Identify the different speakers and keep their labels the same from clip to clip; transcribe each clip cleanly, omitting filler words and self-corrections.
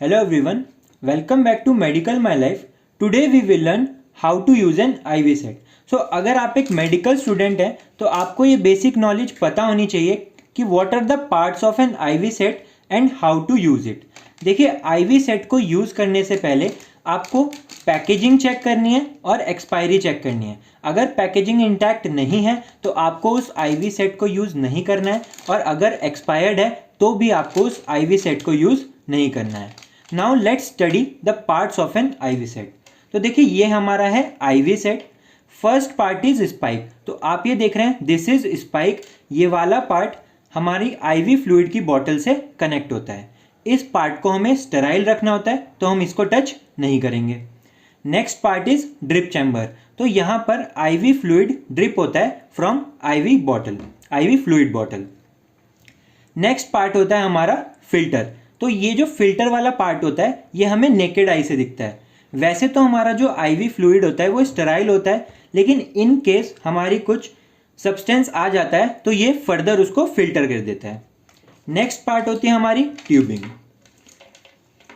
Speaker 1: Hello everyone, welcome back to Medical My Life. Today we will learn how to use an IV set. So अगर आप एक medical student हैं तो आपको ये बेसिक नॉलेज पता होनी चाहिए कि what are the parts of an IV set and how to use it. देखिए IV सेट को यूज़ करने से पहले आपको पैकेजिंग चेक करनी है और एक्सपायरी चेक करनी है. अगर पैकेजिंग इंटैक्ट नहीं है तो आपको उस IV सेट को यूज़ नहीं करना है और अगर एक्सपायर्ड है तो भी आपको उस IV सेट को यूज़ नहीं करना है. Now let's study the parts of an IV set. तो देखिए ये हमारा है IV set. First part is spike. तो आप ये देख रहे हैं दिस इज स्पाइक. ये वाला पार्ट हमारी IV फ्लूइड की बॉटल से कनेक्ट होता है. इस पार्ट को हमें स्टेराइल रखना होता है तो हम इसको टच नहीं करेंगे. Next part is drip chamber. तो यहाँ पर IV फ्लूइड ड्रिप होता है from IV bottle, IV fluid bottle. Next part होता है हमारा फिल्टर. तो ये जो फिल्टर वाला पार्ट होता है ये हमें नेकेड आई से दिखता है. वैसे तो हमारा जो IV फ्लूइड होता है वो स्टेराइल होता है, लेकिन इन केस हमारी कुछ सब्सटेंस आ जाता है तो ये फर्दर उसको फिल्टर कर देता है. नेक्स्ट पार्ट होती है हमारी ट्यूबिंग.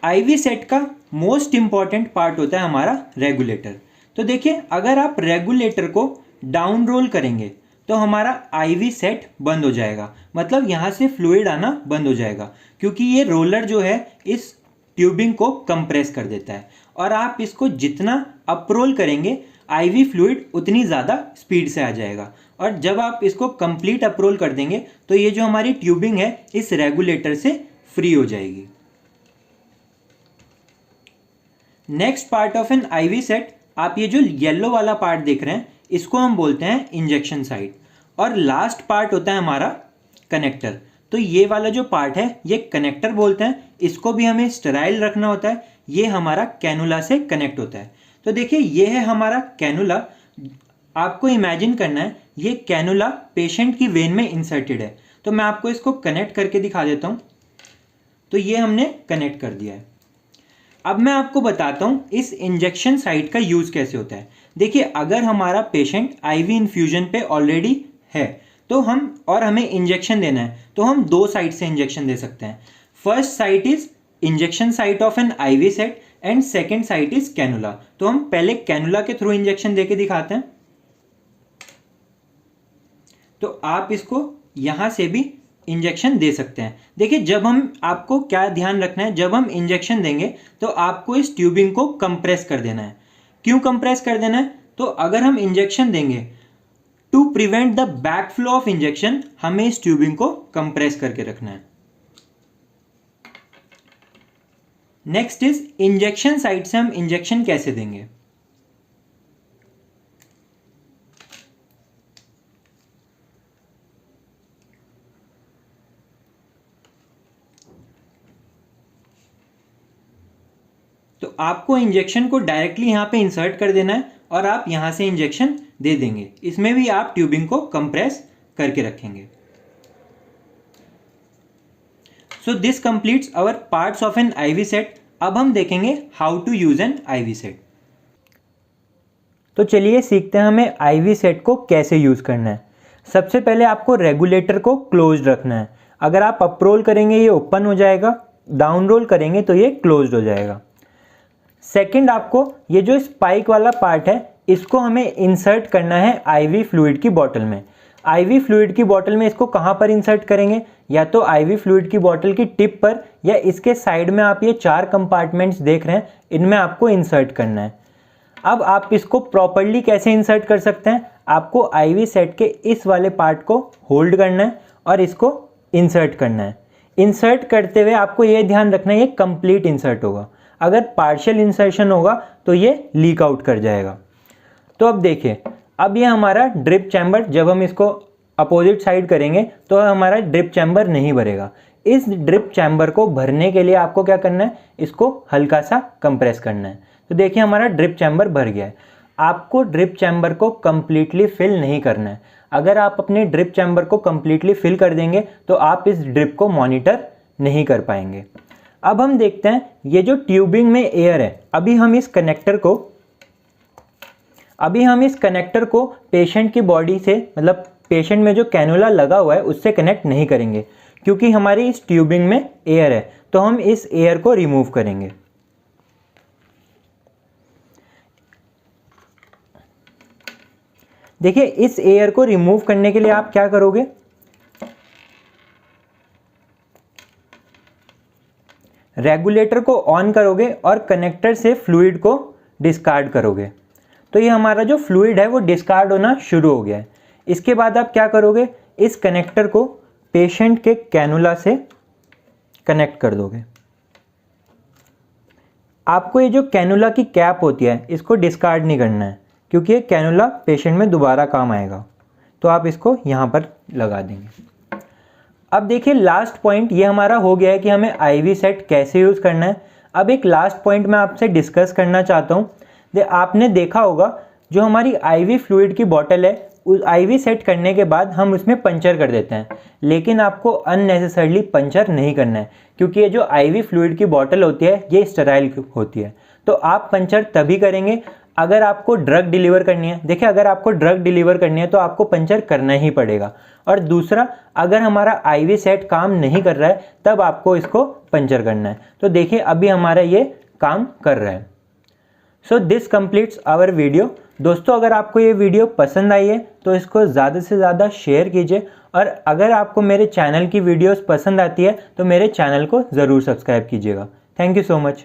Speaker 1: IV सेट का मोस्ट इंपॉर्टेंट पार्ट होता है हमारा रेगुलेटर. तो देखिए अगर आप रेगुलेटर को डाउन रोल करेंगे तो हमारा IV सेट बंद हो जाएगा, मतलब यहाँ से फ्लूइड आना बंद हो जाएगा, क्योंकि ये रोलर जो है इस ट्यूबिंग को कंप्रेस कर देता है. और आप इसको जितना अप रोल करेंगे IV फ्लूइड उतनी ज़्यादा स्पीड से आ जाएगा. और जब आप इसको कंप्लीट अप रोल कर देंगे तो ये जो हमारी ट्यूबिंग है इस रेगुलेटर से फ्री हो जाएगी. Next part of an IV set, आप ये जो येलो वाला पार्ट देख रहे हैं इसको हम बोलते हैं इंजेक्शन साइट. और लास्ट पार्ट होता है हमारा कनेक्टर. तो ये वाला जो पार्ट है ये कनेक्टर बोलते हैं. इसको भी हमें स्टेराइल रखना होता है. ये हमारा कैनुला से कनेक्ट होता है. तो देखिए ये है हमारा कैनुला. आपको इमेजिन करना है ये कैनुला पेशेंट की वेन में इंसर्टेड है. तो मैं आपको इसको कनेक्ट करके दिखा देता हूँ. तो ये हमने कनेक्ट कर दिया है. अब मैं आपको बताता हूँ इस इंजेक्शन साइट का यूज़ कैसे होता है. देखिए अगर हमारा पेशेंट IV इन्फ्यूजन पे ऑलरेडी है तो हमें इंजेक्शन देना है तो हम दो साइट से इंजेक्शन दे सकते हैं. First site is injection site of an IV set and second site is cannula. तो हम पहले कैनुला के थ्रू इंजेक्शन देके दिखाते हैं. तो आप इसको यहां से भी इंजेक्शन दे सकते हैं. देखिए जब हम आपको क्या ध्यान रखना है, जब हम इंजेक्शन देंगे तो आपको इस ट्यूबिंग को कंप्रेस कर देना है. क्यों कंप्रेस कर देना है? तो अगर हम इंजेक्शन देंगे to prevent the back flow of injection हमें इस ट्यूबिंग को कंप्रेस करके रखना है. नेक्स्ट इज इंजेक्शन साइट से हम इंजेक्शन कैसे देंगे. तो आपको इंजेक्शन को डायरेक्टली यहाँ पे इंसर्ट कर देना है और आप यहाँ से इंजेक्शन दे देंगे. इसमें भी आप ट्यूबिंग को कंप्रेस करके रखेंगे. So this completes our parts of an IV set. अब हम देखेंगे how to use an IV set. तो चलिए सीखते हैं हमें IV सेट को कैसे यूज करना है. सबसे पहले आपको रेगुलेटर को क्लोज रखना है. अगर आप अप रोल करेंगे ये ओपन हो जाएगा, डाउन रोल करेंगे तो ये क्लोज हो जाएगा. सेकंड, आपको ये जो स्पाइक वाला पार्ट है इसको हमें इंसर्ट करना है IV फ्लूइड की बॉटल में. IV फ्लूइड की बॉटल में इसको कहाँ पर इंसर्ट करेंगे? या तो IV फ्लूइड की बॉटल की टिप पर या इसके साइड में आप ये 4 कंपार्टमेंट्स देख रहे हैं, इनमें आपको इंसर्ट करना है. अब आप इसको प्रॉपरली कैसे इंसर्ट कर सकते हैं? आपको IV सेट के इस वाले पार्ट को होल्ड करना है और इसको इंसर्ट करना है. इंसर्ट करते हुए आपको ये ध्यान रखना है ये कंप्लीट इंसर्ट होगा. अगर पार्शियल इंसर्शन होगा तो ये लीक आउट कर जाएगा. तो अब देखिए, अब ये हमारा ड्रिप चैम्बर, जब हम इसको अपोजिट साइड करेंगे तो हमारा ड्रिप चैम्बर नहीं भरेगा. इस ड्रिप चैम्बर को भरने के लिए आपको क्या करना है? इसको हल्का सा कंप्रेस करना है. तो देखिए हमारा ड्रिप चैम्बर भर गया है. आपको ड्रिप चैम्बर को कंप्लीटली फिल नहीं करना है. अगर आप अपने ड्रिप चैम्बर को कंप्लीटली फिल कर देंगे तो आप इस ड्रिप को मॉनिटर नहीं कर पाएंगे. अब हम देखते हैं ये जो ट्यूबिंग में एयर है, अभी हम इस कनेक्टर को पेशेंट की बॉडी से, मतलब पेशेंट में जो कैनुला लगा हुआ है उससे कनेक्ट नहीं करेंगे, क्योंकि हमारी इस ट्यूबिंग में एयर है. तो हम इस एयर को रिमूव करेंगे। देखिए इस एयर को रिमूव करने के लिए आप क्या करोगे, रेगुलेटर को ऑन करोगे और कनेक्टर से फ्लूइड को डिस्कार्ड करोगे। तो ये हमारा जो फ्लूइड है वो डिस्कार्ड होना शुरू हो गया है। इसके बाद आप क्या करोगे, इस कनेक्टर को पेशेंट के कैनुला से कनेक्ट कर दोगे। आपको ये जो कैनुला की कैप होती है इसको डिस्कार्ड नहीं करना है, क्योंकि ये कैनुला पेशेंट में दोबारा काम आएगा। तो आप इसको यहाँ पर लगा देंगे। अब देखिए लास्ट पॉइंट ये हमारा हो गया है कि हमें आईवी सेट कैसे यूज़ करना है। अब एक लास्ट पॉइंट मैं आपसे डिस्कस करना चाहता हूँ। आपने देखा होगा जो हमारी आईवी फ्लूइड की बॉटल है, उस आईवी सेट करने के बाद हम उसमें पंचर कर देते हैं, लेकिन आपको अननेसेसरली पंचर नहीं करना है, क्योंकि ये जो आईवी फ्लूइड की बॉटल होती है ये स्टेराइल होती है। तो आप पंचर तभी करेंगे अगर आपको ड्रग डिलीवर करनी है। देखिए अगर आपको ड्रग डिलीवर करनी है तो आपको पंचर करना ही पड़ेगा। और दूसरा, अगर हमारा आईवी सेट काम नहीं कर रहा है तब आपको इसको पंचर करना है। तो देखिए अभी हमारा ये काम कर रहा है। So this completes our video. दोस्तों अगर आपको ये वीडियो पसंद आई है तो इसको ज़्यादा से ज़्यादा शेयर कीजिए, और अगर आपको मेरे चैनल की वीडियोस पसंद आती है तो मेरे चैनल को ज़रूर सब्सक्राइब कीजिएगा। Thank you so much.